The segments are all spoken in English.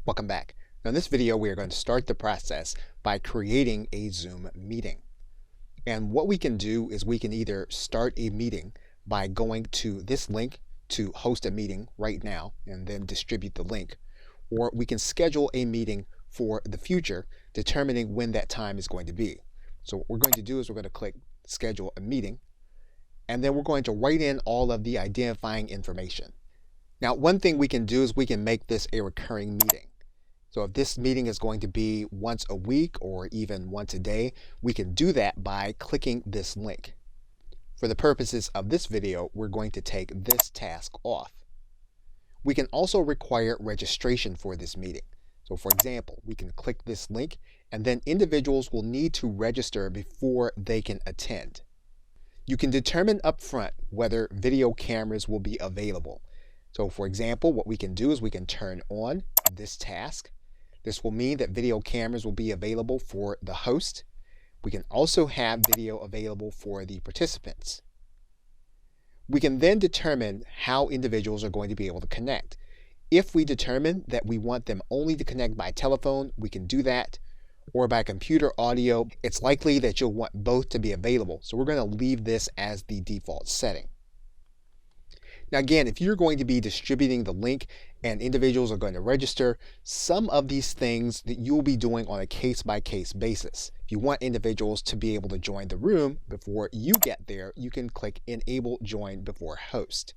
Welcome back. Now in this video, we are going to start the process by creating a Zoom meeting. And what we can do is we can either start a meeting by going to this link to host a meeting right now and then distribute the link, or we can schedule a meeting for the future, determining when that time is going to be. So what we're going to do is we're going to click schedule a meeting, and then we're going to write in all of the identifying information. Now, one thing we can do is we can make this a recurring meeting. So if this meeting is going to be once a week or even once a day, we can do that by clicking this link. For the purposes of this video, we're going to take this task off. We can also require registration for this meeting. So for example, we can click this link and then individuals will need to register before they can attend. You can determine upfront whether video cameras will be available. So for example, what we can do is we can turn on this task. This will mean that video cameras will be available for the host. We can also have video available for the participants. We can then determine how individuals are going to be able to connect. If we determine that we want them only to connect by telephone, we can do that, or by computer audio. It's likely that you'll want both to be available, so we're going to leave this as the default setting. Now again, if you're going to be distributing the link and individuals are going to register, some of these things that you'll be doing on a case-by-case basis. If you want individuals to be able to join the room before you get there, you can click Enable Join Before Host.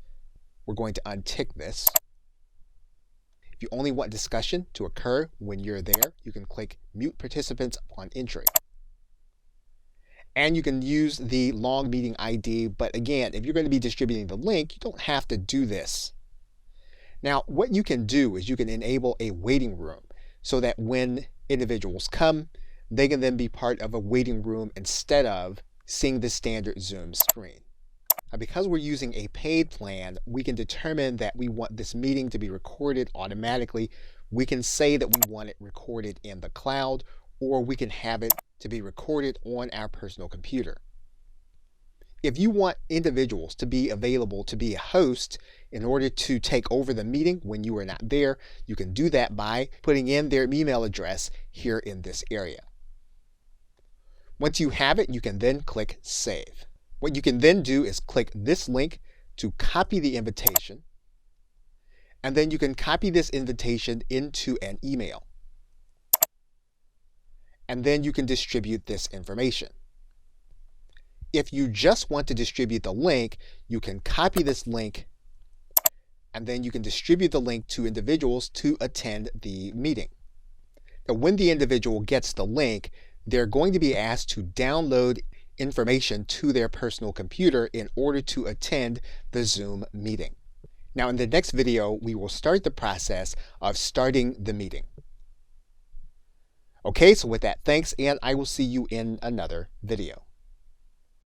We're going to untick this. If you only want discussion to occur when you're there, you can click Mute Participants upon entry. And you can use the long meeting ID, but again, if you're going to be distributing the link, you don't have to do this. Now, what you can do is you can enable a waiting room so that when individuals come, they can then be part of a waiting room instead of seeing the standard Zoom screen. Now, because we're using a paid plan, we can determine that we want this meeting to be recorded automatically. We can say that we want it recorded in the cloud, or we can have it to be recorded on our personal computer. If you want individuals to be available to be a host in order to take over the meeting when you are not there, you can do that by putting in their email address here in this area. Once you have it, you can then click Save. What you can then do is click this link to copy the invitation, and then you can copy this invitation into an email. And then you can distribute this information. If you just want to distribute the link, you can copy this link and then you can distribute the link to individuals to attend the meeting. Now, when the individual gets the link, they're going to be asked to download information to their personal computer in order to attend the Zoom meeting. Now, in the next video, we will start the process of starting the meeting. Okay, so with that, thanks, and I will see you in another video.